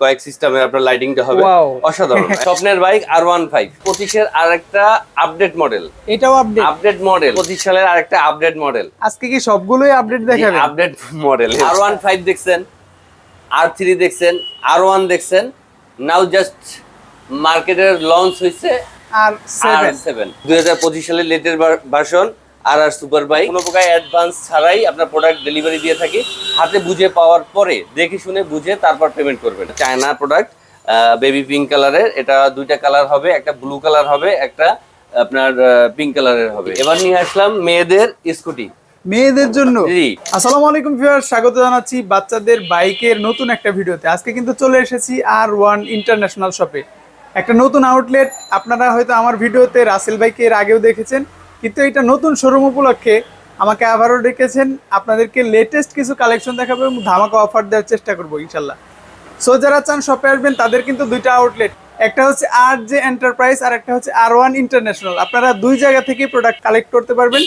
কয়েক সিস্টেমে আপনার লাইটিংটা হবে অসাধারণ। স্বপ্নের বাইক R15 25 এর আরেকটা আপডেট মডেল। এটাও আপডেট মডেল 25 সালের আরেকটা আপডেট মডেল। আজকে কি সবগুলোই আপডেট দেখাবেন? আপডেট মডেল R15 দেখছেন, R3 দেখছেন, R1 দেখছেন, নাও জাস্ট মার্কেটের লঞ্চ হইছে R7 2025 সালের latest version RR super bike. কোনো প্রকার অ্যাডভান্স ছাড়াই আপনার প্রোডাক্ট ডেলিভারি দিয়ে থাকি। হাতে বুঝে পাওয়ার পরে দেখে শুনে বুঝে তারপর পেমেন্ট করবেন। চায়না প্রোডাক্ট, বেবি পিঙ্ক কালারের, এটা দুইটা কালার হবে, একটা ব্লু কালার হবে, একটা আপনার পিঙ্ক কালারের হবে। এবার নিয়ে আসলাম মেয়েদের স্কুটি, মেয়েদের জন্য। জি আসসালামু আলাইকুম ভিউয়ার্স, স্বাগত জানাচ্ছি বাচ্চাদের বাইকের নতুন একটা ভিডিওতে। আজকে কিন্তু চলে এসেছি R1 ইন্টারন্যাশনাল শপে, একটা নতুন আউটলেট। আপনারা হয়তো আমার ভিডিওতে রাসেল বাইকে এর আগেও দেখেছেন, কিন্তু এটা নতুন শোরুম উপলক্ষে আমাকে আবারও ডেকেছেন। আপনাদেরকে লেটেস্ট কিছু কালেকশন দেখাবো এবং ধামাকা অফার দেওয়ার চেষ্টা করবো ইনশাল্লাহ। সো যারা চান শপে আসবেন তাদের কিন্তু দুইটা আউটলেট, একটা হচ্ছে RJ এন্টারপ্রাইজ আর একটা হচ্ছে R1 ইন্টারন্যাশনাল। আপনারা দুই জায়গা থেকে প্রোডাক্ট কালেক্ট করতে পারবেন।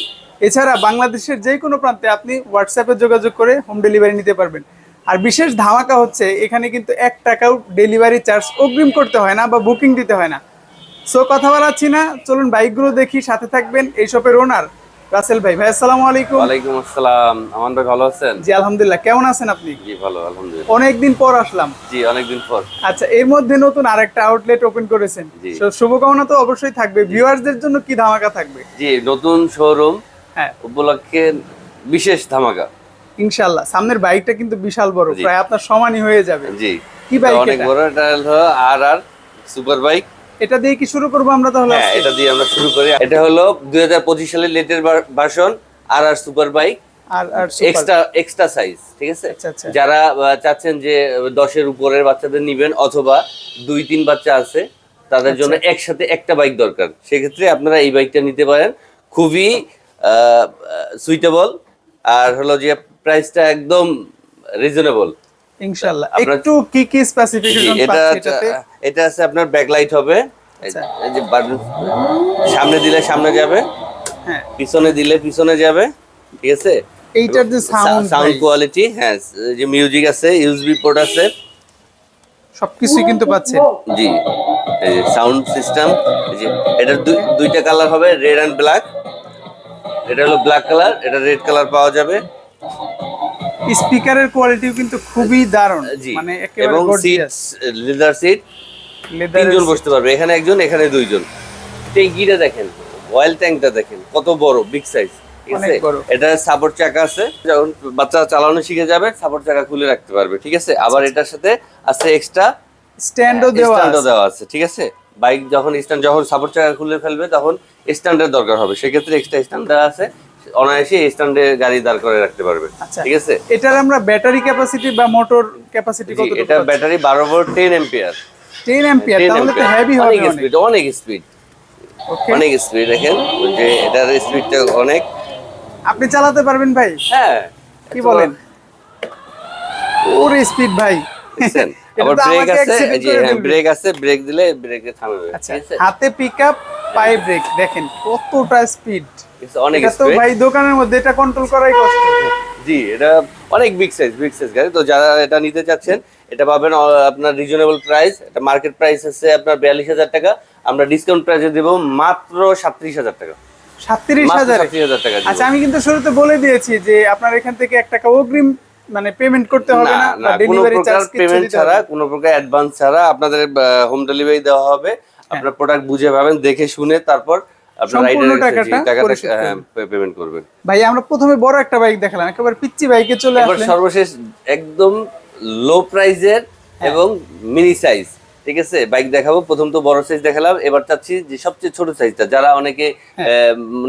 এছাড়া বাংলাদেশের যে কোনো প্রান্তে আপনি হোয়াটসঅ্যাপে যোগাযোগ করে হোম ডেলিভারি নিতে পারবেন। আর বিশেষ ধামাকা হচ্ছে এখানে কিন্তু 1 টাকাও ডেলিভারি চার্জ অগ্রিম করতে হয় না বা বুকিং দিতে হয় না। সো কথা বলাচ্ছি না, চলুন বাইকগুলো দেখি, সাথে থাকবেন এই শপের ওনার রাসেল ভাই। ভাই আসসালামু আলাইকুম। ওয়ালাইকুম আসসালাম। আমান ভাই ভালো আছেন? জি আলহামদুলিল্লাহ, কেমন আছেন আপনি? জি ভালো আলহামদুলিল্লাহ। অনেকদিন পর আসলাম। জি অনেকদিন পর। আচ্ছা, এর মধ্যে নতুন আরেকটা আউটলেট ওপেন করেছেন, শুভকামনা তো অবশ্যই থাকবে। ভিউয়ারদের জন্য কি ধামাকা থাকবে? জি নতুন শোরুম হ্যাঁ উপলক্ষে বিশেষ ধামাকা ইনশাআল্লাহ। সামনের বাইকটা কিন্তু বিশাল বড়, প্রায় আপনার সমানই হয়ে যাবে। জি কি বাইক? অনেক বড়। এটা হলো RR সুপার বাইক। এটা দিয়ে কি শুরু করবো আমরা তাহলে? হ্যাঁ এটা দিয়ে আমরা শুরু করি। এটা হলো 2025 সালের latest version RR super bike, আর এক্সট্রা সাইজ। ঠিক আছে, আচ্ছা। যারা চাচ্ছেন যে 10-এর উপরের বাচ্চাদের নিবেন অথবা 2-3 বাচ্চা আছে তাদের জন্য একসাথে একটা বাইক দরকার, সেক্ষেত্রে আপনারা এই বাইকটা নিতে পারেন। খুবই সুইটেবল আর হলো যে প্রাইসটা একদম রিজনেবল ইনশাআল্লাহ। একটু কি কি স্পেসিফিকেশন পাচ্ছেন এটাতে? এটা আছে আপনার ব্যাকলাইট হবে, এই যে সামনে দিলে সামনে যাবে, হ্যাঁ পিছনে দিলে পিছনে যাবে। ঠিক আছে, এইটার যে সাউন্ড কোয়ালিটি, হ্যাঁ যে মিউজিক আছে, ইউএসবি পোর্ট আছে, সবকিছুই কিন্তু পাচ্ছেন। জি এই যে সাউন্ড সিস্টেম। এই যে এটার দুইটা কালার হবে, রেড এন্ড ব্ল্যাক। এটা হলো ব্ল্যাক কালার, এটা রেড কালার পাওয়া যাবে। স্পিকারের কোয়ালিটিও কিন্তু খুবই দারুণ, মানে একেবারে গর্জিয়াস। লেদার সিট, তিনজন বসতে পারবে, এখানে একজন এখানে দুইজন। ট্যাঙ্কিটা দেখেন, অয়েল ট্যাঙ্কটা দেখেন কত বড়, বিগ সাইজ। ঠিক আছে, এটা সাপোর্ট চাকা আছে, যখন বাচ্চা চালানো শিখে যাবে সাপোর্ট চাকা খুলে রাখতে পারবে। ঠিক আছে, আবার এটার সাথে আছে এক্সট্রা স্ট্যান্ডও দেওয়া আছে। ঠিক আছে, বাইক যখন সাপোর্ট চাকা খুলে ফেলবে তখন স্ট্যান্ডের দরকার হবে, সেক্ষেত্রে এক্সট্রা স্ট্যান্ড দেওয়া আছে, অনায়াসে স্ট্যান্ডে গাড়ি দাঁড় করে রাখতে পারবে। ঠিক আছে, এটার আমরা ব্যাটারি ক্যাপাসিটি বা মোটর ক্যাপাসিটি কত? এটা ব্যাটারি 12 ভোল্ট 10 অ্যাম্পিয়ার। 10 অ্যাম্পিয়ার, তাহলে তো হেভি হবে। অনেক স্পিড অনেক স্পিড। দেখেন যে এটার স্পিডটা অনেক। আপনি চালাতে পারবেন ভাই? হ্যাঁ কি বলেন, ওরে স্পিড ভাই। আবার ব্রেক আছে, এই যে হ্যাঁ ব্রেক আছে, ব্রেক দিলে ব্রেকে থামবে। আচ্ছা, হাতে পিকআপ, পায়ে ব্রেক, দেখেন কতটা স্পিড। অনেক স্পিড, তো ভাই দোকানের মধ্যে এটা কন্ট্রোল করাই কষ্ট। জি এটা অনেক বিগ সাইজ গাড়ি। তো যারা এটা নিতে চাচ্ছেন এটা পাবেন আপনার রিজনেবল প্রাইস। এটা মার্কেট প্রাইস আছে আপনার 42,000 টাকা, আমরা ডিসকাউন্ট প্রাইসে দেব মাত্র 37,000 টাকা। 37,000 টাকা? আচ্ছা, আমি কিন্তু শুরুতে বলে দিয়েছি যে আপনার এখান থেকে 1 টাকা অগ্রিম মানে পেমেন্ট করতে হবে না, বা ডেলিভারি চার্জ পেমেন্ট ছাড়া, কোনো প্রকার অ্যাডভান্স ছাড়া আপনাদের হোম ডেলিভারি দেওয়া হবে। আপনার প্রোডাক্ট বুঝে পাবেন, দেখে শুনে তারপর আপনার টাকাটা পেমেন্ট করবেন। ভাই আমরা প্রথমে বড় একটা বাইক দেখালাম, একেবারে পিচ্চি বাইকে চলে আসলেন। সর্বশেষ একদম লো প্রাইজের এবং মিনি সাইজ। ঠিক আছে, বাইক দেখাবো। প্রথম তো বড় সাইজ দেখালাম, এবার চাচ্ছি যে সবচেয়ে ছোট সাইজটা। যারা অনেকে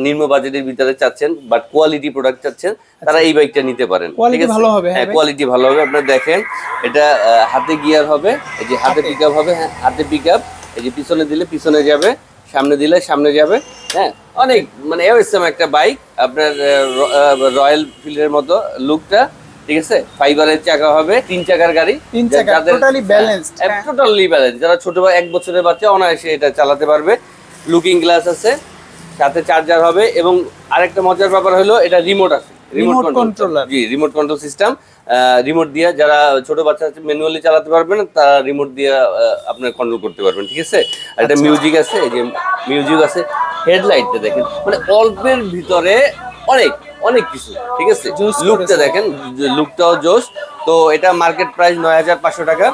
নিম্ন বাজেটের ভিতরে চাচ্ছেন বাট কোয়ালিটি প্রোডাক্ট চাচ্ছেন, তারা এই বাইকটা নিতে পারেন। ঠিক আছে, হ্যাঁ কোয়ালিটি ভালো হবে। আপনারা দেখেন এটা হাতে গিয়ার হবে, এই যে হাতে পিকআপ হবে, হ্যাঁ হাতে পিকআপ। এই যে পিছনে দিলে পিছনে যাবে, সামনে দিলে সামনে যাবে। হ্যাঁ অনেক মানে এরকম একটা বাইক, আপনার রয়্যাল ফিল্ডের মতো লুকটা। ঠিক আছে, ফাইবারের চাকা হবে, 3 চাকার গাড়ি, টোটালি ব্যালেন্সড। যারা ছোট 1 বছরের বাচ্চা অনায়াসে এটা চালাতে পারবে। লুকিং গ্লাস আছে, সাথে চার্জার হবে, এবং আরেকটা মজার ব্যাপার হলো এটা রিমোট আছে, রিমোট কন্ট্রোলার। জি রিমোট কন্ট্রোল সিস্টেম। রিমোট দিয়ে, যারা ছোট বাচ্চা আছে ম্যানুয়ালি চালাতে পারবেন তারা রিমোট দিয়ে আপনার কন্ট্রোল করতে পারবেন, ঠিক আছে। আর এটা মিউজিক আছে, এই যে মিউজিক আছে। হেডলাইটটা দেখেন, মানে অল্পের ভিতরে অনেক অনেক কিছু, ঠিক আছে। লুকটা দেখেন, লুকটাও জোস। তো এটা মার্কেট প্রাইস 9,500 টাকা,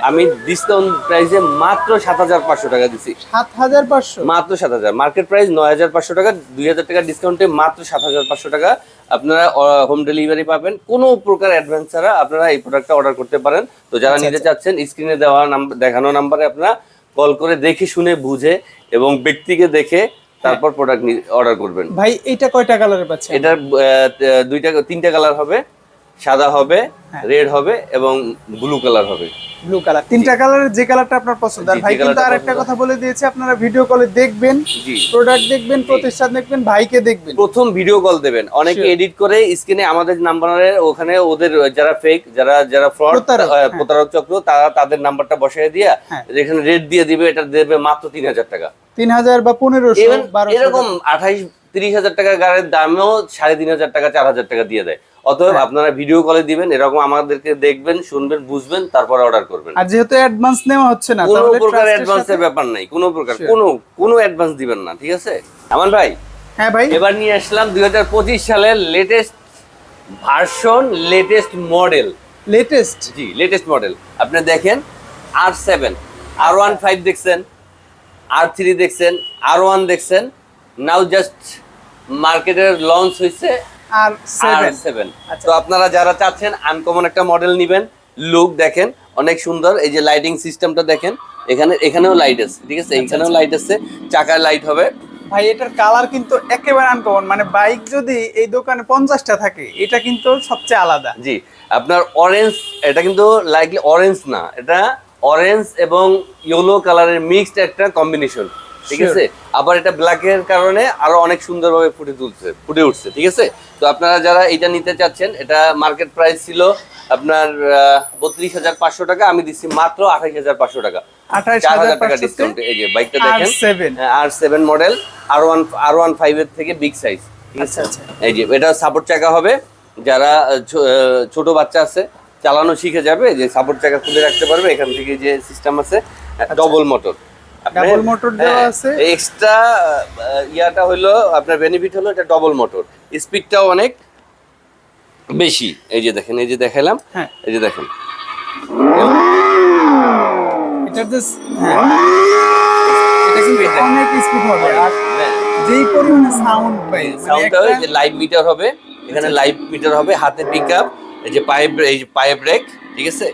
আমি ডিসকাউন্ট প্রাইসে মাত্র 7,500 টাকা দিচ্ছি। 7,500 মাত্র 7,000, মার্কেট প্রাইস 9,500 টাকা, 2,000 টাকা ডিসকাউন্টে মাত্র 7,500 টাকা আপনারা হোম ডেলিভারি পাবেন। কোনো প্রকার অ্যাডভান্স ছাড়া আপনারা এই প্রোডাক্টটা অর্ডার করতে পারেন। তো যারা নিতে চাচ্ছেন স্ক্রিনে দেওয়া নাম্বার, দেখানো নাম্বারে আপনারা কল করে দেখে শুনে বুঝে এবং ব্যক্তিকে দেখে তারপর প্রোডাক্ট অর্ডার করবেন। ভাই এটা কয়টা কালারে পাচ্ছেন? এটার তিনটা কালার হবে, সাদা হবে, রেড হবে এবং ব্লু কালার হবে। ব্লু কালার, তিনটা কালারের যে কালারটা আপনার পছন্দ। আর ভাই কিন্তু আরেকটা কথা বলে দিয়েছে, আপনারা ভিডিও কলে দেখবেন, প্রোডাক্ট দেখবেন, প্রতিষ্ঠান দেখবেন, ভাইকে দেখবেন। প্রথম ভিডিও কল দেবেন। অনেকে এডিট করে স্ক্রিনে আমাদের নাম্বারে, ওখানে ওদের যারা ফেক, যারা ফ্রড প্রতারক চক্র, তারা তাদের নাম্বারটা বসায় দিয়ে যেখানে রেট দিয়ে দিবে, এটা দেবে মাত্র 3,000 টাকা, 3,000 বা 1,500 এরকম 28-30,000 টাকা গাড়ির দামেও 3,500 টাকা 4,000 টাকা দিয়ে দেয়। অতএব আপনারা ভিডিও কলে দিবেন, এরকম আমাদেরকে দেখবেন, শুনবেন, বুঝবেন, তারপর অর্ডার করবেন। আর যেহেতু অ্যাডভান্স নেওয়া হচ্ছে না, কোনো প্রকার অ্যাডভান্সের ব্যাপার নাই, কোনো প্রকার কোনো অ্যাডভান্স দিবেন না, ঠিক আছে। আমান ভাই, হ্যাঁ ভাই, এবার নিয়ে আসলাম 2025 সালের latest version, latest model. Latest? জি, লেটেস্ট মডেল। আপনি দেখেন R7, R15 দেখছেন, R3 দেখছেন, R1 দেখছেন, নাও জাস্ট মার্কেটের লঞ্চ হয়েছে R7। তো আপনারা যারা চাচ্ছেন আনকমন একটা মডেল নেবেন, লুক দেখেন অনেক সুন্দর। এই যে লাইটিং সিস্টেমটা দেখেন, এখানেও লাইট আছে, ঠিক আছে, এখানেও লাইট আছে, চাকায় লাইট হবে। ভাই এটার কালার কিন্তু একেবারে আনকমন, মানে বাইক যদি এই দোকানে 50টা থাকে, এটা কিন্তু সবচেয়ে আলাদা। জি, আপনার অরেঞ্জ, এটা কিন্তু লাইকলি অরেঞ্জ না, এটা অরেঞ্জ এবং ইয়েলো কালারের মিক্সড একটা কম্বিনেশন, ঠিক আছে। আবার এটা ব্ল্যাকের কারণে আরো অনেক সুন্দরভাবে ফুটে উঠছে, ঠিক আছে। তো আপনারা যারা এটা নিতে চাচ্ছেন, এটা মার্কেট প্রাইস ছিল আপনার 32,500 টাকা, আমি দিচ্ছি মাত্র 28,500 টাকা, 4,000 টাকা ডিসকাউন্টে। এই যে বাইকটা দেখেন, R7 মডেল, R15 এর থেকে বিগ সাইজ, ঠিক আছে। এই যে এটা সাপোর্ট চাকা হবে, যারা ছোট বাচ্চা আছে চালানো শিখে যাবে, যে সাপোর্ট চাকা খুলে রাখতে পারবে, এখান থেকে যে সিস্টেম আছে, ডবল মোটর, ডাবল মোটর দেওয়া আছে। এক্সট্রা ইয়াটা হলো আপনার বেনিফিট হলো এটা ডবল মোটর, স্পিডটাও অনেক বেশি। এই যে দেখেন, এই যে দেখালাম, এই যে দেখেন, এটা কিন্তু অনেক স্পিড হবে। আর যেই পরিমাণে সাউন্ড পাই, সাউন্ডটা ওই যে লাইভ মিটার হবে, এখানে লাইভ মিটার হবে, হাতে পিকআপ, এই যে পায়ে ব্রেক, ঠিক আছে।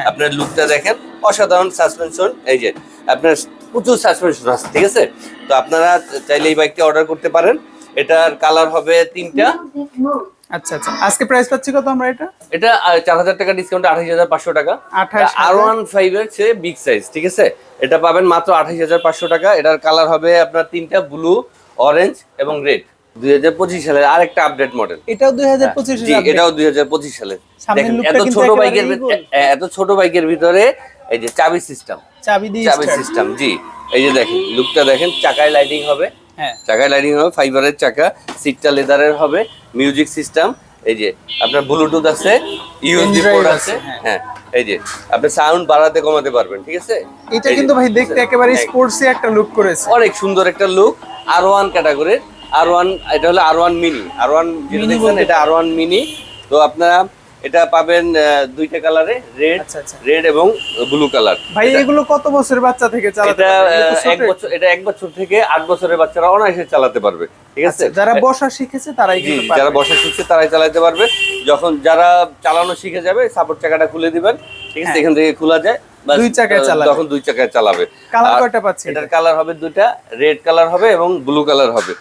আপনার লুকটা দেখেন, অসাধারণ সাসপেনশন, এই যে আপনার প্রচুর সাসপেনশন আছে, ঠিক আছে। তো আপনারা চাইলে এই বাইকটা অর্ডার করতে পারেন। এটার কালার হবে 3টা। আচ্ছা, আজকে প্রাইস পাচ্ছি কত আমরা? এটা 4,000 টাকা ডিসকাউন্টে 28,500 টাকা। R15 এর চেয়ে বিগ সাইজ, ঠিক আছে। এটা পাবেন মাত্র 28,500 টাকা। এটার কালার হবে আপনার 3টা, ব্লু, অরেঞ্জ এবং রেড। 2025 সালের আরেকটা আপডেট মডেল। এটাও 2025 জি, এটাও 2025 সালের। দেখেন এত ছোট বাইকের ভিতরে এই যে চাবি সিস্টেম, চাবি সিস্টেম, জি। এই যে দেখেন লুকটা দেখেন, চাকায় লাইটিং হবে, চাকায় লাইটিং হবে, ফাইবারের চাকা, সিটটা লেদারের হবে, মিউজিক সিস্টেম, এই যে আপনার ব্লুটুথ আছে, ইউএসবি পোর্ট আছে, হ্যাঁ। এই যে আপনি সাউন্ড বাড়াতে কমাতে পারবেন, ঠিক আছে। এটা কিন্তু ভাই দেখতে একেবারে স্পোর্টসি একটা লুক করেছে, অনেক সুন্দর একটা লুক। R1 ক্যাটাগরির, R1, এটা হলো R1 মিনি, R1 যেটা দেখছেন এটা R1 মিনি। তো আপনারা এটা পাবেন 2টা কালারে, রেড এবং ব্লু কালার। ভাই এগুলো কত বছরের বাচ্চা থেকে চালাতে পারবে? এটা 1 বছর থেকে 8 বছরের বাচ্চারা অনায়াসে চালাতে পারবে, ঠিক আছে। যারা বসা শিখেছে তারাই কিন্তু পারবে, যারা বসা শিখছে তারাই চালাতে পারবে। যখন যারা চালানো শিখে যাবে, সাপোর্ট চাকাটা খুলে দিবেন, ঠিক আছে, এখান থেকে খোলা যায়, দুই চাকায় চালাবে, তখন 2 চাকায় চালাবে। কালার কয়টা পাচ্ছি? এটার কালার হবে 2টা, রেড কালার হবে এবং ব্লু কালার হবে।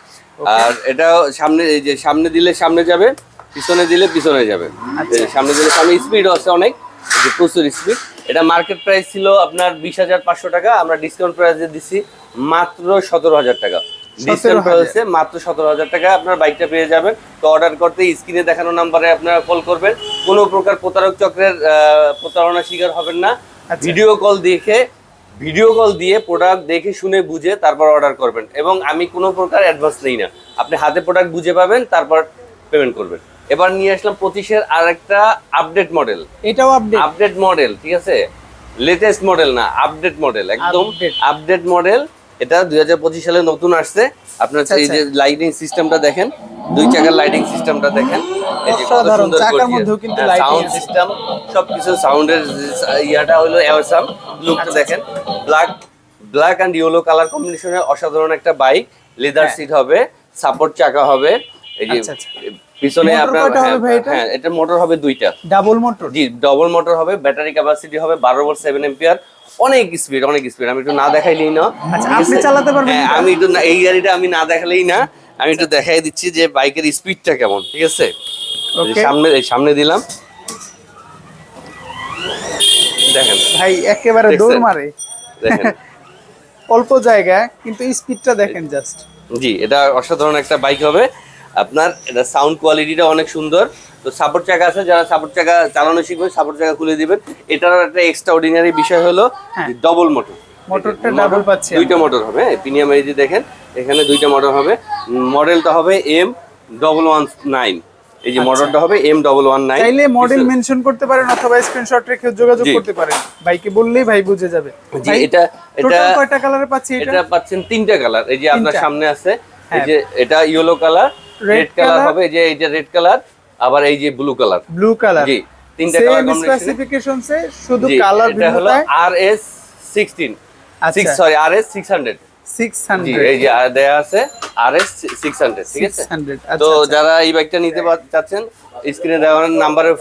আর এটা সামনে, এই যে সামনে দিলে সামনে যাবে, পিছনে দিলে পিছনে যাবে। সামনে দিলে সামনে, স্পিডও আছে অনেক, প্রচুর স্পিড। এটা মার্কেট প্রাইস ছিল আপনার 20,500 টাকা, আমরা ডিসকাউন্ট প্রাইসে দিচ্ছি মাত্র 17,000 টাকা। ডিসকাউন্ট প্রাইসে মাত্র 17,000 টাকা আপনার বাইকটা পেয়ে যাবেন। তো অর্ডার করতে স্ক্রিনে দেখানো নাম্বারে আপনারা কল করবেন, কোনো প্রকার প্রতারক চক্রের প্রতারণা শিকার হবেন না। ভিডিও কল দিয়ে প্রোডাক্ট দেখে শুনে বুঝে তারপর অর্ডার করবেন, এবং আমি কোনো প্রকার অ্যাডভান্স নেই না। আপনি হাতে প্রোডাক্ট বুঝে পাবেন, তারপর পেমেন্ট করবেন। এবার নিয়ে আসলাম 25-এর আরেকটা আপডেট মডেল। এটাও আপডেট? আপডেট মডেল, ঠিক আছে, লেটেস্ট মডেল না, আপডেট মডেল, একদম আপডেট মডেল। এটা 2025 সালে নতুন আসছে। আপনার এই যে লাইটিং সিস্টেমটা দেখেন, 2 চাকার লাইটিং সিস্টেমটা দেখেন, এই যে কত সুন্দর সাউন্ড সিস্টেম, সবকিছু সাউন্ডের ইয়াটা হলো অসাম। লুকটা দেখেন, ব্ল্যাক এন্ড ইয়েলো কালার কম্বিনেশনের অসাধারণ একটা বাইক। লেদার সিট হবে, সাপোর্ট চাকা হবে, এই যে পিছনে আপনার, হ্যাঁ এটা মোটর হবে 2টা, ডাবল মোটর। জি, ডাবল মোটর হবে। ব্যাটারি ক্যাপাসিটি হবে 12 ভোল্ট 7 এম্পিয়ার। অনেক স্পিড, অনেক স্পিড। আমি একটু না দেখাইলেই না, আপনি চালাতে পারবেন? হ্যাঁ, আমি একটু এই গাড়িটা আমি না দেখালেই না, আমি একটু দেখাই দিচ্ছি যে বাইকের স্পিডটা কেমন, ঠিক আছে। সামনে দিলাম, দেখেন ভাই একেবারে দৌড় মারে, দেখেন অল্প জায়গা কিন্তু স্পিডটা দেখেন জাস্ট। জি, এটা অসাধারণ একটা বাইক হবে আপনার। এটা সাউন্ড কোয়ালিটিটা অনেক সুন্দর। তো সাপোর্ট চাকা আছে, যারা সাপোর্ট চাকা চালানো শিখবে সাপোর্ট চাকা খুলে দিবেন। এটার একটা এক্সট্রা অর্ডিনারি বিষয় হলো ডবল মোটর। মোটরটা ডাবল পাচ্ছে, 2টা মোটর হবে। প্রিমিয়াম এই যে দেখেন, এখানে 2টা মোটর হবে। মডেলটা হবে M119। এই যে মোটরটা হবে M119। চাইলে মডেল মেনশন করতে পারেন অথবা স্ক্রিনশট রেখে যোগাযোগ করতে পারেন, ভাইকে বললেই ভাই বুঝে যাবে। জি, এটা কয়টা কালারে পাচ্ছি? এটা পাচ্ছেন 3টা কালার। এই যে আপনার সামনে আছে, এই যে এটা ইয়েলো কালার, রেড কালার হবে, এই যে এইটা রেড কালার, আবার এই যে ব্লু কালার। জি, 3টা কালার কম্বিনেশন। স্পেসিফিকেশনসে শুধু কালার ভিন্ন। এটা হলো RS16, সরি RS600। জি, এই যে দেয়া আছে RS600, ঠিক আছে। তো যারা এই বাইকটা নিতে চাচ্ছেন, স্ক্রিনে দেওয়া নাম্বারে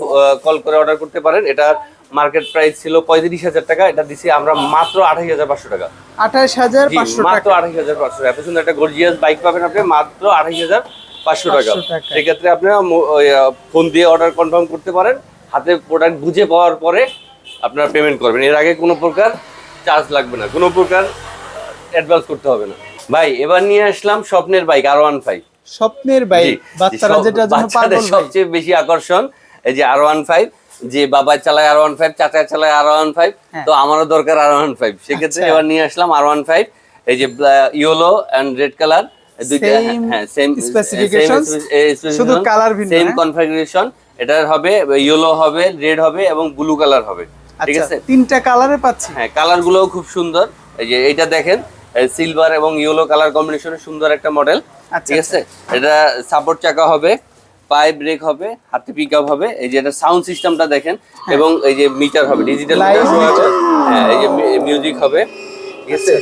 কল করে অর্ডার করতে পারেন। এটার মার্কেট প্রাইস ছিল 35,000 টাকা, এটা দিছি আমরা মাত্র 28,500 টাকা। 28,500 টাকা, মাত্র 28,500। এত সুন্দর একটা গর্জিয়াস বাইক পাবেন আপনি মাত্র 28,500 টাকা। সেক্ষেত্রে আপনারা ফোন দিয়ে অর্ডার কনফার্ম করতে পারেন। হাতে প্রোডাক্ট বুঝে পাওয়ার পরে আপনারা পেমেন্ট করবেন। এর আগে কোনো প্রকার চার্জ লাগবে না, কোনো প্রকার অ্যাডভান্স করতে হবে না। ভাই এবার নিয়ে আসলাম স্বপ্নের বাইক R15। স্বপ্নের বাইক, বাচ্চারা যেটা জন্য পাগল, সবচেয়ে বেশি আকর্ষণ এই যে R15। যে বাবা চালায় R15, চাচা চালায় R15, তো আমারও দরকার R15। সেক্ষেত্রে এবার নিয়ে আসলাম R15। এই যে ইয়েলো এন্ড রেড কালার, দুইটা হ্যাঁ সেম স্পেসিফিকেশন, শুধু কালার ভিন্ন, সেম কনফিগারেশন। এটার হবে ইয়েলো হবে, রেড হবে এবং ব্লু কালার হবে, ঠিক আছে। 3টা কালারে পাচ্ছি। হ্যাঁ, কালার গুলোও খুব সুন্দর। এই যে এটা দেখেন, সিলভার এবং ইয়েলো কালার কম্বিনেশনের সুন্দর একটা মডেল, ঠিক আছে। এটা সাপোর্ট চাকা হবে, পায়ে ব্রেক হবে, হাতে পিকআপ হবে। এই যে এটা সাউন্ড সিস্টেমটা দেখেন, এবং এই যে মিটার হবে, ডিজিটাল মিটার হবে। হ্যাঁ, এই যে মিউজিক হবে, ঠিক আছে।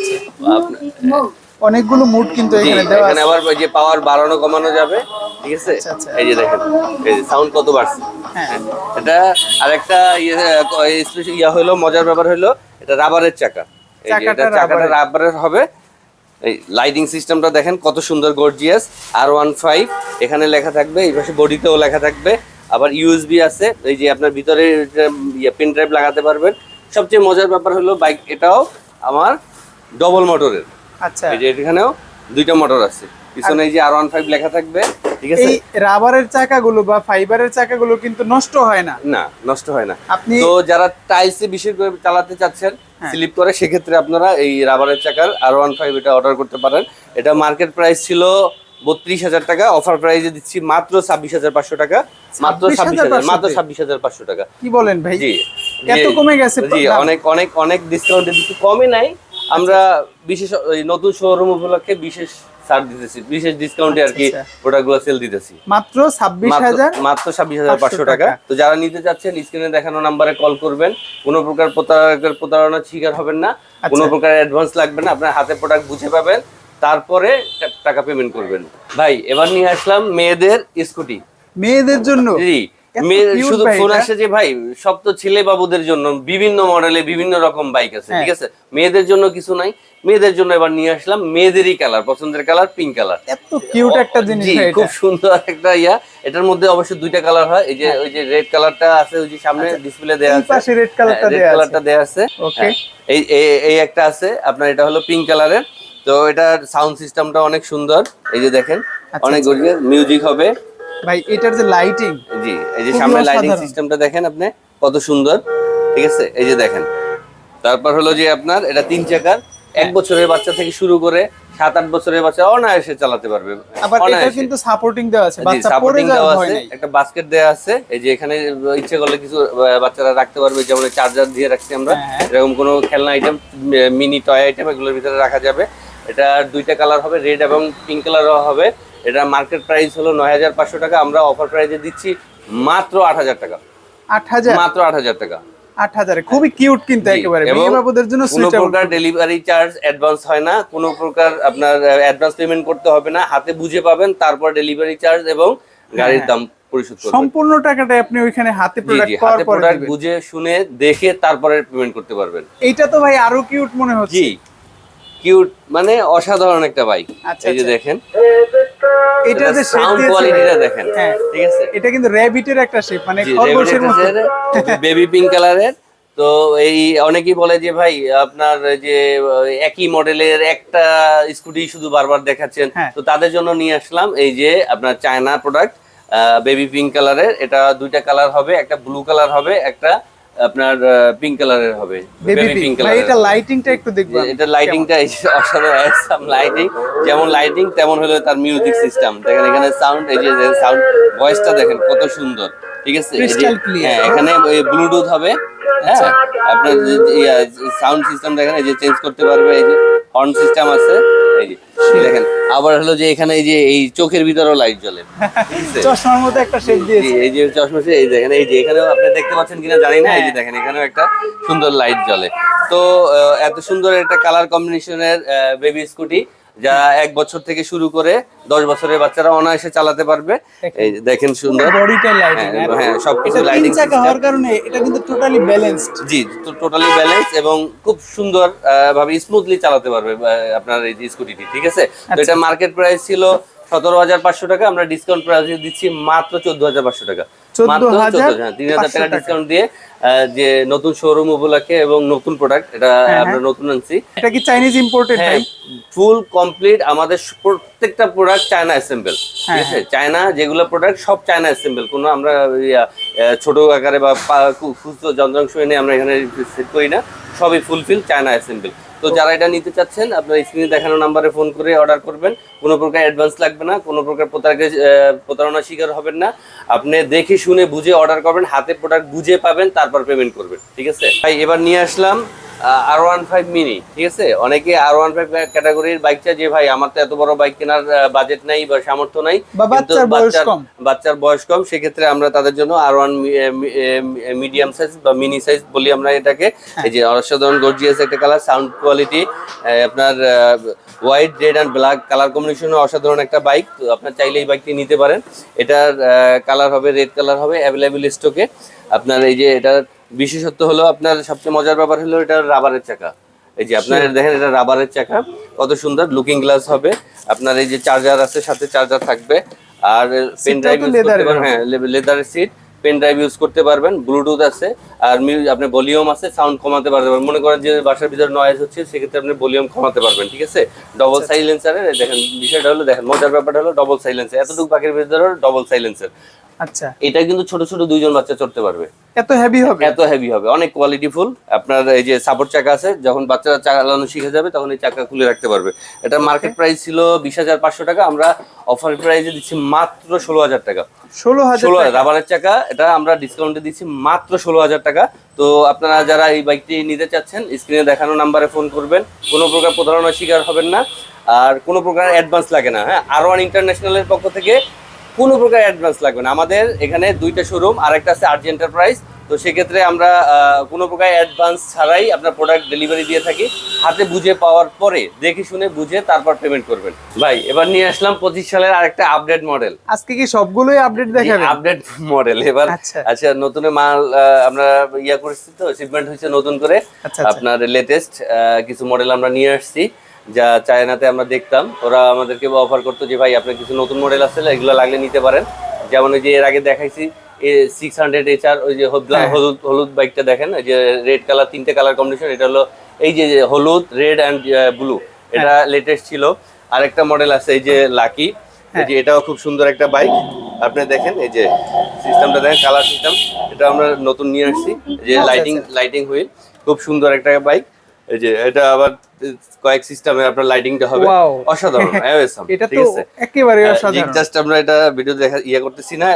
অনেকগুলো মুড কিন্তু এখানে দেওয়া আছে। এখানে আবার এই যে পাওয়ার বাড়ানো কমানো যাবে, ঠিক আছে। এই যে দেখেন, এই যে সাউন্ড কত বাড়ছে। হ্যাঁ, এটা আরেকটা ইয়া হলো, মজার ব্যাপার হলো এটা রাবারের চাকা। এই যে এটা চাকাটা রাবারের হবে। এই লাইটিং সিস্টেমটা দেখেন কত সুন্দর গর্জিয়াস। R15 এখানে লেখা থাকবে, এই পাশে বডিতেও লেখা থাকবে। আবার ইউএসবি আছে, এই যে আপনার ভিতরে পেন ড্রাইভ লাগাতে পারবেন। সবচেয়ে মজার ব্যাপার হলো বাইক এটাও আমার ডবল মোটরের। আচ্ছা, এই যে এখানেও 2টা মোটর আছে। পিছনে এই যে R15 লেখা থাকবে, ঠিক আছে। এই রাবারের চাকাগুলো বা ফাইবারের চাকাগুলো কিন্তু নষ্ট হয় না? না, নষ্ট হয় না। তো যারা টাইলসে বিশেষ করে চালাতে চাচ্ছেন, স্লিপ করে, সেক্ষেত্রে আপনারা এই রাবারের চাকার R15 এটা অর্ডার করতে পারেন। এটা মার্কেট প্রাইস ছিল 32,000 টাকা, অফার প্রাইসে দিচ্ছি মাত্র 26,500 টাকা। মাত্র 26,500 টাকা। কি বলেন ভাই? জি, এত কমে গেছে? জি, অনেক অনেক অনেক ডিসকাউন্টে দিচ্ছি, কমে নাই। আমরা বিশেষ নতুন শোরুম উপলক্ষে বিশেষ ছাড় দিতেছি, বিশেষ ডিসকাউন্টে আর কি প্রোডাক্টগুলো সেল দিতেছি। মাত্র 26,500 টাকা। তো যারা নিতে চাচ্ছেন স্ক্রিনে দেখানো নম্বরে কল করবেন। কোনো প্রকার প্রতারণার শিকার হবেন না, কোনো প্রকার অ্যাডভান্স লাগবে না। আপনার হাতে প্রোডাক্ট বুঝে পাবেন, তারপরে টাকা পেমেন্ট করবেন। ভাই এবার নিয়ে আসলাম মেয়েদের স্কুটি। মেয়েদের জন্য? জি, শুধু ফোন আসে যে ভাই সব তো ছেলে বাবুদের জন্য, বিভিন্ন মডেলে বিভিন্ন রকম বাইক আছে, ঠিক আছে। মেয়েদের জন্য কিছু নাই। মেয়েদের জন্য এবার নিয়ে আসলাম মেয়েদেরই কালার, পছন্দের কালার, পিঙ্ক কালার। এত কিউট একটা জিনিস, খুব সুন্দর একটা ইয়া। এটার মধ্যে অবশ্য 2টা কালার হয়। এই যে ওই যে রেড কালারটা আছে, ওই যে সামনে ডিসপ্লে দেয়া আছে, এই পাশে রেড কালারটা দেয়া আছে। ওকে, এই একটা আছে আপনার, এটা হলো পিঙ্ক কালারের। তো এটার সাউন্ড সিস্টেমটা অনেক সুন্দর। এই যে দেখেন, অনেক গর্জিয়াস মিউজিক হবে। ভাই এটার যে লাইটিং, জি, এই যে সামনে লাইটিং সিস্টেমটা দেখেন আপনি কত সুন্দর, ঠিক আছে। এই যে দেখেন, তারপর হলো যে আপনার এটা 3 চাকার, 1 বছরের বাচ্চা থেকে শুরু করে 7-8 বছরের বাচ্চা অনায়াসে চালাতে পারবে। আবার এটা অনায়াসে। কিন্তু সাপোর্টিং দেওয়া আছে, জি, বাচ্চা পড়ে সাপোর্টিং দেওয়া যাওয়ার ভয় আছে, নেই। একটা বাস্কেট দেওয়া আছে, এই যে এখানে ইচ্ছে করলে কিছু বাচ্চারা রাখতে পারবে, যেমন চার্জার দিয়ে রাখছি আমরা, হ্যাঁ। এরকম কোনো খেলনা আইটেম, মিনি টয় আইটেম এগুলোর ভিতরে রাখা যাবে। এটা দুইটা কালার হবে, রেড এবং পিঙ্ক কালারও হবে। এটা মার্কেট প্রাইস হলো 9,500 টাকা, আমরা অফার প্রাইসে দিচ্ছি মাত্র 8,000 টাকা। 8,000? মাত্র 8,000 টাকা। 8,000 খুবই কিউট কিন্তু, জি, একেবারে এবং মেয়ে বাবুদের জন্য কোনো সুইটেবল। প্রকার ডেলিভারি চার্জ অ্যাডভান্স হয় না, কোনো প্রকার আপনার অ্যাডভান্স পেমেন্ট করতে হবে না, হাতে বুঝে পাবেন, তারপর ডেলিভারি চার্জ এবং গাড়ির দাম পরিশোধ করবেন। সম্পূর্ণ টাকাটা আপনি ওইখানে হাতে জি প্রোডাক্ট জি, পাওয়ার হাতে পরে প্রোডাক্ট দিবেন। বুঝে শুনে দেখে তারপরে পেমেন্ট করতে পারবেন। এইটা তো ভাই আরো কিউট মনে হচ্ছে। জি, কিউট মানে অসাধারণ একটা বাইক। আচ্ছা, এই যে আচ্ছা। দেখেন, এটা যে শেপ সাউন্ড দিয়েছে, কোয়ালিটিটা দেখেন, হ্যাঁ, ঠিক আছে? এটা কিন্তু র‍্যাবিটের একটা শেপ, মানে জি, খরগোশের মতো। বেবি পিঙ্ক কালারের। তো এই অনেকেই বলে যে ভাই আপনার যে একই মডেলের একটা স্কুটি শুধু বারবার দেখাচ্ছেন, হ্যাঁ। তো তাদের জন্য নিয়ে আসলাম এই যে আপনার চায়না প্রোডাক্ট, বেবি পিঙ্ক কালারের। এটা দুইটা কালার হবে, একটা ব্লু কালার হবে, একটা আপনার পিঙ্ক কালারের হবে। Baby pink. ভাই এটা লাইটিংটা একটু দেখবো আমি। এটা লাইটিংটা অসাধারণ, লাইটিং যেমন লাইটিং তেমন হলো তার মিউজিক সিস্টেম। দেখেন এখানে সাউন্ড, এই যে সাউন্ড ভয়েসটা দেখেন কত সুন্দর, ঠিক আছে? এই যে Crystal clear। হ্যাঁ, এখানে ব্লুটুথ হবে, হ্যাঁ, আচ্ছা। আপনার সাউন্ড সিস্টেম দেখেন, এই যে চেঞ্জ করতে পারবে, এই যে হর্ন সিস্টেম আছে, এই যে দেখেন। আবার হলো যে এখানে এই যে এই চোখের ভিতরেও লাইট জ্বলে, ঠিক আছে? চশমার মতো একটা শেপ জি, দিয়েছে। এই যে চশমা, এই দেখেন, এই যে এখানেও আপনি দেখতে পাচ্ছেন কিনা জানি না, এই যে দেখেন এখানেও একটা সুন্দর লাইট জ্বলে। তো এত সুন্দর একটা কালার কম্বিনেশনের বেবি স্কুটি, যা 1 বছর থেকে শুরু করে 10 বছরের বাচ্চারা অনায়াসে চালাতে পারবে। এই যে দেখেন সুন্দর, বডিটা লাইটিং, হ্যাঁ, হ্যাঁ, সবকিছু এটা লাইটিং তিন চাকা হওয়ার কারণে এটা কিন্তু টোটালি ব্যালেন্সড। জি, টোটালি ব্যালেন্স এবং খুব সুন্দর ভাবে স্মুথলি চালাতে পারবে আপনার এই স্কুটিটি, ঠিক আছে? তো এটা মার্কেট প্রাইস ছিল 17,500 টাকা, আমরা ডিসকাউন্ট প্রাইসে দিচ্ছি মাত্র 14,500 টাকা। মাত্র 14,000, হ্যাঁ, 3,000 টাকা ডিসকাউন্ট দিয়ে, যে নতুন শোরুম উপলক্ষে এবং নতুন প্রোডাক্ট, এটা আমরা নতুন আনছি। এটা কি চাইনিজ ইম্পোর্টেড ভাই? হ্যাঁ, ফুল কমপ্লিট আমাদের প্রত্যেকটা প্রোডাক্ট চায়না অ্যাসেম্বল, ঠিক আছে? চায়না যেগুলো প্রোডাক্ট সব চায়না অ্যাসেম্বল, কোনো আমরা ছোট আকারে বা খুচরো যন্ত্রাংশ এনে আমরা এখানে সেট করি না, সবই ফুলফিল চায়না অ্যাসেম্বল। তো যারা এটা নিতে চাচ্ছেন, আপনার স্ক্রিনে দেখানো নাম্বারে ফোন করে অর্ডার করবেন, কোনো প্রকার অ্যাডভান্স লাগবে না, কোনো প্রকার প্রতারণার শিকার হবেন না। আপনি দেখে শুনে বুঝে অর্ডার করবেন, হাতে প্রোডাক্ট বুঝে পাবেন, তারপর পেমেন্ট করবেন, ঠিক আছে? ভাই এবার নিয়ে আসলাম R15 মিনি, ঠিক আছে? অনেকে R15 ক্যাটাগরির বাইক চায় যে ভাই আমার তো এত বড় বাইক কেনার বাজেট নাই বা সামর্থ্য নাই, কিন্তু বাচ্চার বয়স কম, সেক্ষেত্রে আমরা তাদের জন্য R1 মিডিয়াম সাইজ বা মিনি সাইজ বলি আমরা এটাকে। এই যে অসাধারণ গর্জিয়াস একটা কালার, সাউন্ড কোয়ালিটি, আপনার white, red and black colour কম্বিনেশনে অসাধারণ একটা বাইক। তো আপনার চাইলে এই বাইকটি নিতে পারেন। এটার কালার হবে রেড কালার হবে, অ্যাভেলেবেল স্টকে। আপনার এই যে এটার বিশেষত্ব হলো, আপনার সবচেয়ে মজার ব্যাপার হলো এটা রাবারের চাকা। এই যে আপনার দেখেন, এটা রাবারের চাকা, কত সুন্দর লুকিং গ্লাস হবে। আপনার এই যে চার্জার আছে, সাথে চার্জার থাকবে, আর পেন ড্রাইভ ইউজ করতে পারবেন, হ্যাঁ, লেদারের সিট, পেন ড্রাইভ ইউজ করতে পারবেন, ব্লুটুথ আছে, আর আপনার ভলিউম আছে, সাউন্ড কমাতে পারবেন। মনে করেন যে বাসার ভিতরে নয়েজ হচ্ছে, সেক্ষেত্রে আপনি ভলিউম কমাতে পারবেন, ঠিক আছে? ডবল সাইলেন্সারের দেখেন বিষয়টা হলো, দেখেন মজার ব্যাপারটা হলো ডবল সাইলেন্সার, এতটুকু পাখির ভিতরে ডবল সাইলেন্সার। আচ্ছা, এটা কিন্তু ছোট ছোট দুইজন বাচ্চা চড়তে পারবে, এত হেভি হবে, এত হেভি হবে, অনেক কোয়ালিটিফুল। আপনার এই যে সাপোর্ট চাকা আছে, যখন বাচ্চারা চালানো শিখে যাবে তখন এই চাকা খুলে রাখতে পারবে। এটা মার্কেট প্রাইস ছিল 20,500 টাকা, আমরা অফার প্রাইসে দিচ্ছি মাত্র 16,000 টাকা। 16,000 রাবারের চাকা, এটা আমরা ডিসকাউন্টে দিচ্ছি মাত্র 16,000 টাকা। তো আপনারা যারা এই বাইকটি নিতে চাচ্ছেন, স্ক্রিনে দেখানো নাম্বারে ফোন করবেন, কোনো প্রকার প্রতারণার শিকার হবেন না, আর কোনো প্রকার অ্যাডভান্স লাগে না। হ্যাঁ, R1 ইন্টারন্যাশনালের পক্ষ থেকে কোনো প্রকার অ্যাডভান্স লাগবে না। আমাদের এখানে দুইটা শোরুম, আরেকটা আছে আরজি এন্টারপ্রাইজ। তো সেক্ষেত্রে আমরা কোনো প্রকার অ্যাডভান্স ছাড়াই আপনার প্রোডাক্ট ডেলিভারি দিয়ে থাকি। হাতে বুঝে পাওয়ার পরে দেখে শুনে বুঝে তারপর পেমেন্ট করবেন। ভাই এবার নিয়ে আসলাম 25 সালের আরেকটা আপডেট মডেল। আজকে কি সবগুলোই আপডেট দেখাবেন? আপডেট মডেল এবার। আচ্ছা, নতুন মাল আমরা করেছি, তো শিপমেন্ট হয়েছে নতুন করে। আপনার লেটেস্ট কিছু মডেল আমরা নিয়ে আসছি, যা চায়নাতে আমরা দেখতাম, ওরা আমাদেরকে অফার করতো যে ভাই আপনার কিছু নতুন মডেল আছে, এগুলো লাগলে নিতে পারেন। যেমন ওই যে এর আগে দেখাইছি 600 HR, ওই যে হলুদ বাইকটা দেখেন, ওই যে রেড কালার, 3টে কালার কম্বিনেশন। এটা হলো এই যে হলুদ, রেড অ্যান্ড ব্লু, এটা লেটেস্ট ছিল। আরেকটা মডেল আছে এই যে লাকি, এই যে এটাও খুব সুন্দর একটা বাইক। আপনি দেখেন এই যে সিস্টেমটা দেখেন, কালার সিস্টেম, এটা আমরা নতুন নিয়ে আসছি। যে লাইটিং হুইল, খুব সুন্দর একটা বাইক। এই যে এটা আবার কয়েক সিস্টেমে আপনার লাইটিংটা হবে Wow. অসাধারণ awesome, এটা ঠিক তো আছে? একেবারে অসাধারণ। জাস্ট আমরা এটা ভিডিও দেখা করতেছি না,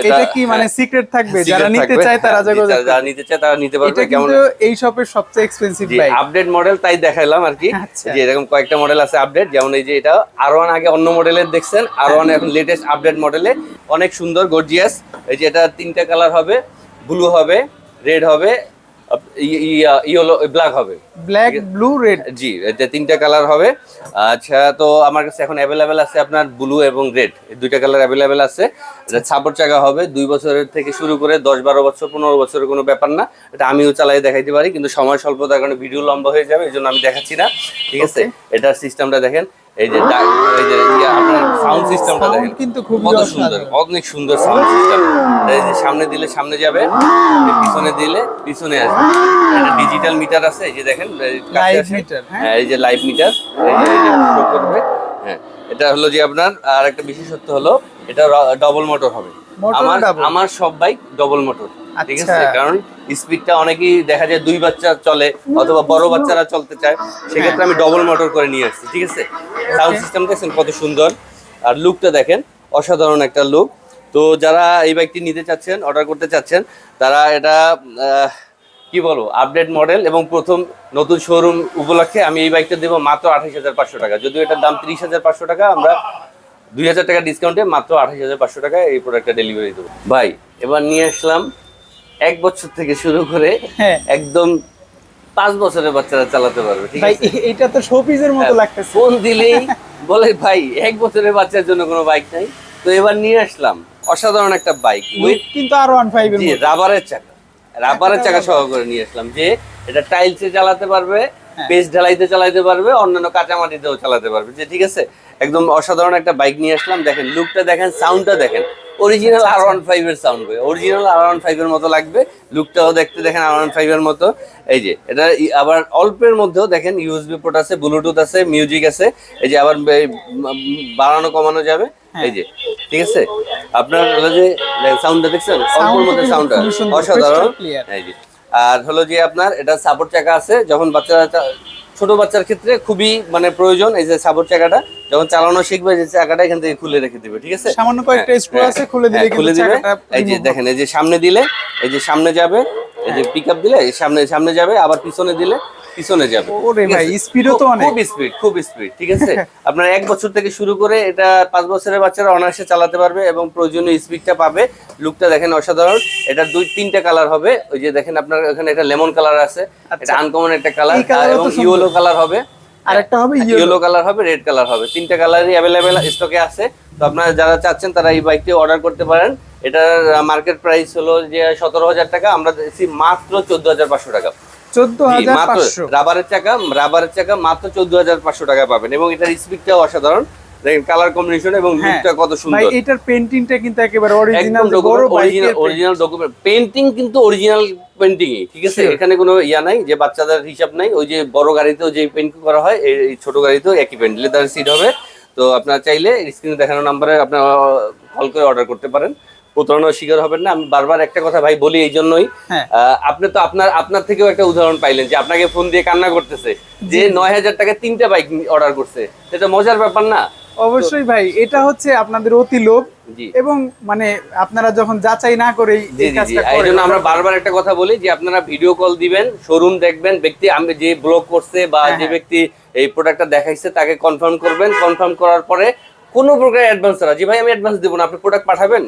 এটা কি মানে সিক্রেট থাকবে, যারা নিতে চায় তারা যোগাযোগ করবে। যারা নিতে চায় তারা নিতে পারবে। এটা কিন্তু এই শপের সবচেয়ে এক্সপেন্সিভ বাইক। আপডেট মডেল তাই দেখাইলাম আর কি, আচ্ছা। যে এরকম কয়েকটা মডেল আছে আপডেট, যেমন এই যে এটা R1 আগে অন্য মডেলের দেখছেন, R1 এখন লেটেস্ট আপডেট মডেলে অনেক সুন্দর গর্জিয়াস। এই যে এটা 3টা কালার হবে, ব্লু হবে, রেড হবে, ইয়েলো ব্ল্যাক হবে। Black, blue, red. জি, এটা 3টা কালার হবে। আচ্ছা, তো আমার কাছে এখন অ্যাভেলেবেল আছে আপনার ব্লু এবং রেড, এই 2টা কালার অ্যাভেলেবেল আছে। এটা সাপোর্ট চাকা হবে 2 বছরের থেকে শুরু করে 10-12 বছর 15 বছরের কোনো ব্যাপার না। এটা আমিও চালাই দেখাইতে পারি, কিন্তু সময় স্বল্পতার কারণে ভিডিও লম্বা হয়ে যাবে, এই জন্য আমি দেখাচ্ছি না, ঠিক আছে? এটার সিস্টেমটা দেখেন, এই যে আপনার সাউন্ড সিস্টেমটা দেখেন কিন্তু খুব কত সুন্দর, অনেক সুন্দর সাউন্ড সিস্টেম। এই যে সামনে দিলে সামনে যাবে, পিছনে দিলে পিছনে আসবে। এটা ডিজিটাল মিটার আছে, এই যে দেখেন লাইভ মিটার। হ্যাঁ, এই যে লাইভ মিটার, এই যে শো করবে। হ্যাঁ, এটা হলো যে আপনার আর একটা বিশেষত্ব হলো এটা ডবল মোটর হবে। আমার সব বাইক ডবল মোটর, ঠিক আছে? কারণ স্পিডটা অনেকেই দেখা যায় 2 বাচ্চা চলে অথবা বড় বাচ্চারা চলতে চায়, সেক্ষেত্রে আমি ডবল মোটর করে নিয়ে আসছি, ঠিক আছে? সাউন্ড সিস্টেম দেখছেন কত সুন্দর, আর লুকটা দেখেন অসাধারণ একটা লুক। তো যারা এই বাইকটি নিতে চাচ্ছেন, অর্ডার করতে চাচ্ছেন, তারা এটা কি বলবো আপডেট মডেল এবং প্রথম নতুন শোরুম উপলক্ষে আমি এই বাইকটা দেবো মাত্র 28,500 টাকা। যদিও এটার দাম 30,500 টাকা, আমরা 2,000 টাকা ডিসকাউন্টে মাত্র 28,500 টাকায় এই প্রোডাক্টটা ডেলিভারি দেবো। ভাই এবার নিয়ে আসলাম 1 বছর থেকে শুরু করে একদম 5 বছরের বাচ্চারা চালাতে পারবে, ঠিক আছে? এটা তো শোপিসের মতো লাগতেছে। ফোন দিলেই বলে ভাই 1 বছরের বাচ্চার জন্য কোনো বাইক নাই। তো এবার নিয়ে আসলাম অসাধারণ একটা বাইক, কিন্তু R15 এর মতো রাবারের চাকা সহ করে নিয়ে আসলাম, যে এটা টাইলসে চালাতে পারবে, পেস্ট ঢালাইতে চালাতে পারবে, অন্যান্য কাঁচামাটিতেও চালাতে পারবে, যে ঠিক আছে? একদম অসাধারণ একটা বাইক নিয়ে আসলাম। দেখেন লুকটা দেখেন, সাউন্ডটা দেখেন, অরিজিনাল R15 এর সাউন্ড হবে, অরিজিনাল R15 এর মতো লাগবে। লুকটাও দেখতে দেখেন R15 এর মতো। এই যে এটা আবার অল্পের মধ্যেও দেখেন ইউএসবি পোর্ট আছে, ব্লুটুথ আছে, মিউজিক আছে। এই যে আবার বাড়ানো কমানো যাবে, এই যে, ঠিক আছে? আপনার হলো যে সাউন্ডটা দেখছেন, অল্পের মধ্যে সাউন্ডটা অসাধারণ। এই যে আর হলো যে আপনার এটা সাপোর্ট চাকা আছে, যখন বাচ্চারা ছোট বাচ্চার ক্ষেত্রে খুবই মানে প্রয়োজন। এই যে সাপোর্ট চাকাটা যখন চালানো শিখবে, যে চাকাটা এখান থেকে খুলে রেখে দিবে, ঠিক আছে? সামান্য কয়েকটা স্ক্রু আছে, খুলে দিলে খুলে দিবে। এই যে দেখেন, এই যে সামনে দিলে এই যে সামনে যাবে, এই যে পিকআপ দিলে সামনে যাবে, আবার পিছনে দিলে পিছনে যাবে। ওরে ভাই, স্পিডও তো অনেক, খুব স্পিড, ঠিক আছে? আপনার 1 বছর থেকে শুরু করে এটা 5 বছরের বাচ্চারা অনায়াসে চালাতে পারবে এবং প্রয়োজনীয় স্পিডটা পাবে। লুকটা দেখেন অসাধারণ। এটা 2-3টা কালার হবে, ওই যে দেখেন আপনার এখানে একটা লেমন কালার আছে, এটা আনকমন একটা কালার, এবং ইয়েলো কালার হবে, আরেকটা হবে ইয়েলো কালার হবে, রেড কালার হবে। 3টা কালারই অ্যাভেলেবেল স্টকে আছে। তো আপনারা যারা চাচ্ছেন তারা এই বাইকটি অর্ডার করতে পারেন। এটার মার্কেট প্রাইস হলো যে 17,000 টাকা, আমরা দিচ্ছি মাত্র 14,500 টাকা। 14,500 রাবারের চাকা মাত্র 14,500 টাকা পাবেন, এবং এটার স্পিডটাও অসাধারণ। দেখেন কালার কম্বিনেশন এবং লুকটা কত সুন্দর। ভাই এটার পেইন্টিংটা কিন্তু একেবারে অরিজিনাল, অরিজিনাল ডকুমেন্ট পেইন্টিং, কিন্তু অরিজিনাল পেইন্টিংই, ঠিক আছে? এখানে কোনো ইয়া নাই যে বাচ্চাদের হিসাব নাই। ওই যে বড় গাড়িতেও যে পেইন্ট করা হয়, এই ছোট গাড়িতেও একই পেইন্ট, লেদার সিট হবে। তো আপনারা চাইলে স্ক্রিনে দেখানো নাম্বারে আপনারা কল করে অর্ডার করতে পারেন, প্রতারণার শিকার হবেন না। আমি বারবার একটা কথা ভাই বলি এই জন্যই, আপনি তো আপনার থেকেও একটা উদাহরণ পাইলেন যে আপনাকে ফোন দিয়ে কান্না করতেছে যে 9,000 টাকা 3টা বাইক অর্ডার করছে, এটা মজার ব্যাপার না? অবশ্যই ভাই, এটা হচ্ছে আপনাদের অতি লোভ, এবং মানে আপনারা যখন যাচাই না করে এই কাজটা করেন। এইজন্য আমরা বারবার একটা কথা বলি যে আপনারা ভিডিও কল দিবেন, শোরুম দেখবেন, ব্যক্তি আমি যে ব্লগ করছে বা যে ব্যক্তি এই প্রোডাক্টটা দেখাইছে তাকে কনফার্ম করবেন। কনফার্ম করার পরে কোনো প্রকার অ্যাডভান্স ছাড়া, যে ভাই আমি অ্যাডভান্স দেব না, আপনি প্রোডাক্ট পাঠাবেন,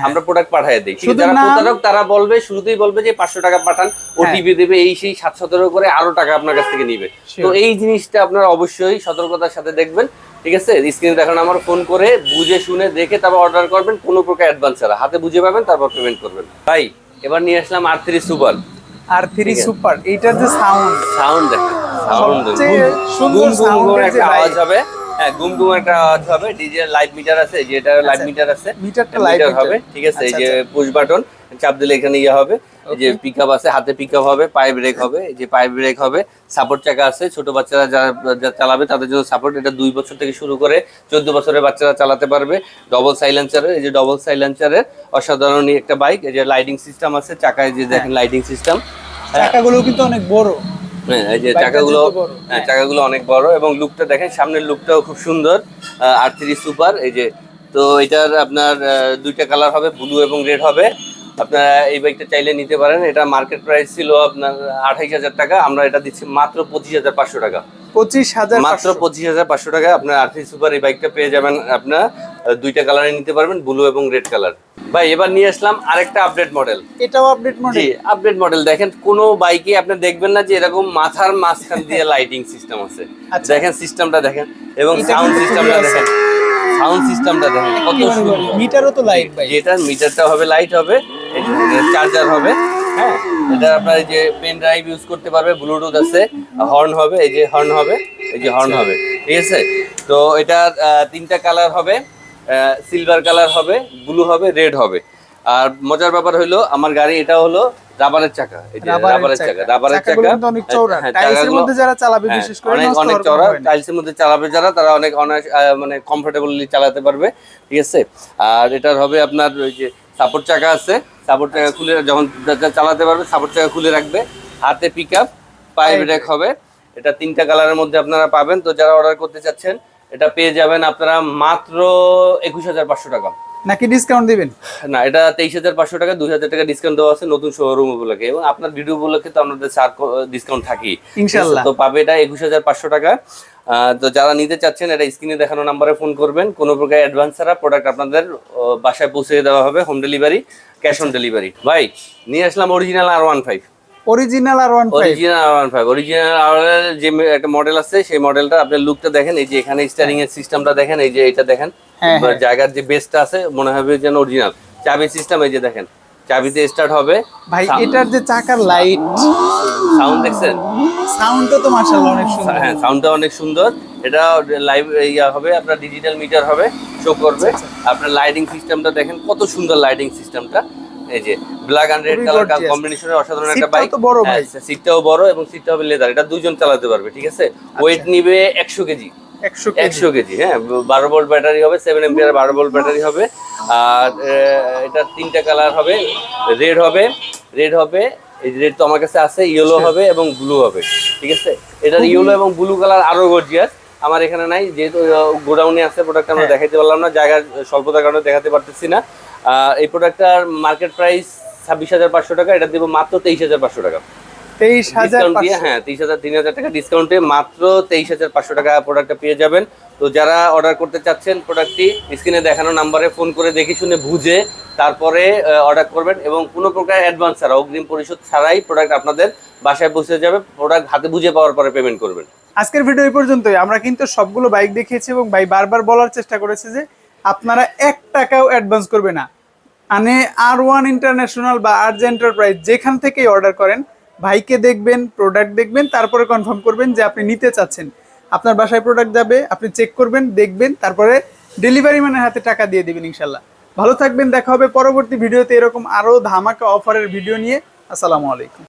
আমরা প্রোডাক্ট পাঠিয়ে দিই। যারা প্রতারক তারা বলবে, শুরুতেই বলবে যে 500 টাকা পাঠান, ওটিপি দেবে, এই সেই 7-17 করে আরো টাকা আপনার কাছ থেকে নিবে। তো এই জিনিসটা আপনারা অবশ্যই সতর্কতার সাথে দেখবেন, ঠিক আছে? স্ক্রিনে দেখানো আমার ফোন করে বুঝে শুনে দেখে তারপর অর্ডার করবেন, কোনো প্রকার অ্যাডভান্স ছাড়া, হাতে বুঝে পাবেন, তারপর পেমেন্ট করবেন। ভাই এবার নিয়ে আসলাম R3 সুপার। R3 সুপার, এইটার যে সাউন্ড দেখেন, সাউন্ড সুন্দর সাউন্ড, একটা আওয়াজ হবে, গুমগুম একটা আওয়াজ হবে। ডিজিটাল লাইট মিটার আছে, যে এটা লাইট মিটার আছে, মিটার হবে, ঠিক আছে? এই যে পুশ বাটন চাপ দিলে এখানে ইয়ে হবে, এই যে পিকআপ আছে, হাতে পিকআপ হবে, পায়ে ব্রেক হবে, এই যে পায়ে ব্রেক হবে, সাপোর্ট চাকা আছে। ছোট বাচ্চারা যারা চালাবে তাদের জন্য সাপোর্ট। এটা 2 বছর থেকে শুরু করে 14 বছরের বাচ্চারা চালাতে পারবে। ডবল সাইলেন্সারের, এই যে ডবল সাইলেন্সারের অসাধারণ একটা বাইক। এই যে লাইটিং সিস্টেম আছে চাকায়, যে দেখেন লাইটিং সিস্টেম, চাকাগুলো কিন্তু অনেক বড়, হ্যাঁ, এই যে বাইকটা চাকাগুলো, যেহেতু বড়, হ্যাঁ চাকাগুলো অনেক বড় এবং লুকটা দেখেন, সামনের লুকটাও খুব সুন্দর। R3 সুপার, এই যে। তো এটার আপনার দুইটা কালার হবে, ব্লু এবং রেড হবে। আপনারা এই বাইকটা চাইলে নিতে পারেন। এটা মার্কেট প্রাইস ছিল আপনার 28,000 টাকা, আমরা এটা দিচ্ছি মাত্র 25,500 টাকা। 25,500 মাত্র 25,500 টাকা আপনার R3 সুপার এই বাইকটা পেয়ে যাবেন। আপনার দুইটা কালারে নিতে পারবেন, ব্লু এবং রেড কালার। ভাই এবার নিয়ে আসলাম আরেকটা আপডেট মডেল। এটাও আপডেট মডেল? জি, আপডেট মডেল। দেখেন কোনো বাইকে আপনি দেখবেন না যে এরকম মাথার মাঝখান দিয়ে লাইটিং সিস্টেম আছে। আচ্ছা। দেখেন সিস্টেমটা দেখেন এবং এটা সাউন্ড কিন্তু সিস্টেমটা খুবই দেখেন, সাউন্ড সিস্টেমটা দেখেন কত কি মনে সুন্দর। করেন? মিটারও তো লাইট ভাই। যেটার মিটারটা হবে লাইট হবে, চার্জার হবে। হ্যাঁ, এটা আপনার এই যে পেন ড্রাইভ ইউজ করতে পারবে, ব্লুটুথ আছে, হর্ন হবে, এই যে হর্ন হবে, এই যে হর্ন হবে, ঠিক আছে। তো এটার তিনটা কালার হবে, সিলভার কালার হবে, ব্লু হবে, রেড হবে। আর মজার ব্যাপার হলো আমার গাড়ি এটা হলো রাবারের চাকা, এই যে রাবারের চাকা, রাবারের চাকাগুলো চাকা। কিন্তু অনেক চওড়া। হ্যাঁ, টাইলসের চাকাগুলো মধ্যে যারা চালাবে হ্যাঁ, বিশেষ করে অনেক নষ্ট অনেক হওয়ার চওড়া, কথা হয় না। টাইলসের মধ্যে চালাবে যারা, তারা অনেক অনায়াস মানে কমফোর্টেবলি চালাতে পারবে, ঠিক আছে। আর এটার হবে আপনার ওই যে সাপোর্ট চাকা আছে, সাপোর্ট চাকা খুলে যখন চালাতে পারবে সাপোর্ট চাকা খুলে রাখবে। হাতে পিক আপ, পায়ে ব্রেক হবে। এটা তিনটা কালারের মধ্যে আপনারা পাবেন। তো যারা অর্ডার করতে চাচ্ছেন এটা পেয়ে যাবেন আপনারা মাত্র 21,500 টাকা। নাকি ডিসকাউন্ট দিবেন? না, এটা 23,500 টাকা, 2,000 টাকা ডিসকাউন্ট দেওয়া আছে নতুন শোরুম উপলক্ষে, এবং আপনার ভিডিও উপলক্ষে তো আমাদের ডিসকাউন্ট থাকেই ইনশাআল্লাহ। তো পাবে এটা 21,500 টাকা। তো যারা নিতে চাচ্ছেন এটা স্ক্রিনে দেখানো নাম্বারে ফোন করবেন। কোনো প্রকার অ্যাডভান্স ছাড়া প্রোডাক্ট আপনাদের বাসায় পৌঁছে দেওয়া হবে, home delivery, cash on delivery. ভাই নিয়ে আসলাম original R15। Original R15? Original R15, original আর যে একটা মডেল আছে সেই মডেলটা আপনার লুকটা দেখেন, এই যে এখানে স্টিয়ারিং এর সিস্টেমটা দেখেন, এই যে এটা দেখেন, জায়গার যে বেসটা আছে মনে হবে যেন অরিজিনাল। চাবি সিস্টেম এই যে দেখেন, চাবিতে স্টার্ট হবে। ভাই এটার যে চাকার লাইট, সাউন্ড দেখছেন? সাউন্ডটা তো মাশাআল্লাহ অনেক সুন্দর। হ্যাঁ, সাউন্ডটা অনেক সুন্দর। এটা লাইভ ইয়া হবে, আপনার ডিজিটাল মিটার হবে, শো করবে। আপনার লাইটিং সিস্টেমটা দেখেন কত সুন্দর লাইটিং সিস্টেমটা, এই যে ব্ল্যাক এন্ড রেড কালার কম্বিনেশনের অসাধারণ একটা বাইক। সিটটাও তো বড় ভাই। সিটটাও বড় এবং সিটটা হবে লেদার। এটা দুইজন চালাতে পারবে, ঠিক আছে। ওয়েট নিবে 100 কেজি। 100 কেজি, হ্যাঁ। 12 ভোল্ট ব্যাটারি হবে, 7 এম্পিয়ার 12 ভোল্ট ব্যাটারি হবে। আর এটা তিনটা কালার হবে, রেড হবে, রেড হবে, এই রেড তো আমার কাছে আছে, ইয়েলো হবে এবং ব্লু হবে, ঠিক আছে। এটার ইয়েলো এবং ব্লু কালার আরো গর্জিয়াস, আমার এখানে নাই যেহেতু গোডাউনে আছে প্রোডাক্ট, আমরা দেখাইতে পারলাম না, জায়গার স্বল্পতার কারণে দেখাতে পারতেছি না। এই প্রোডাক্টটার মার্কেট প্রাইস 26,500 টাকা, এটা দিব মাত্র 23,500 টাকা। 23,500? হ্যাঁ, 3,000 টাকা ডিসকাউন্টে মাত্র 23,500 টাকা প্রোডাক্টটা পেয়ে যাবেন। তো যারা অর্ডার করতে চাচ্ছেন প্রোডাক্টটি স্ক্রিনে দেখানো নাম্বারে ফোন করে দেখে শুনে বুঝে তারপরে অর্ডার করবেন, এবং কোনো প্রকার অ্যাডভান্স ছাড়া, অগ্রিম পরিশোধ ছাড়াই প্রোডাক্ট আপনাদের বাসায় পৌঁছে যাবে। প্রোডাক্ট হাতে বুঝে পাওয়ার পরে পেমেন্ট করবেন। আজকের ভিডিও এই পর্যন্তই। আমরা কিন্তু সবগুলো বাইক দেখিয়েছি এবং ভাই বারবার বলার চেষ্টা করেছে যে আপনারা 1 টাকাও অ্যাডভান্স করবে না। মানে R1 ইন্টারন্যাশনাল বা আরজ এন্টারপ্রাইজ যেখান থেকেই অর্ডার করেন, ভাইকে দেখবেন, প্রোডাক্ট দেখবেন, তারপরে কনফার্ম করবেন যে আপনি নিতে চাচ্ছেন। আপনার বাসায় প্রোডাক্ট যাবে, আপনি চেক করবেন, দেখবেন, তারপরে ডেলিভারি ম্যানের হাতে টাকা দিয়ে দিবেন ইনশাল্লাহ। ভালো থাকবেন, দেখা হবে পরবর্তী ভিডিওতে এরকম আরও ধামাকা অফারের ভিডিও নিয়ে। আসসালামু আলাইকুম।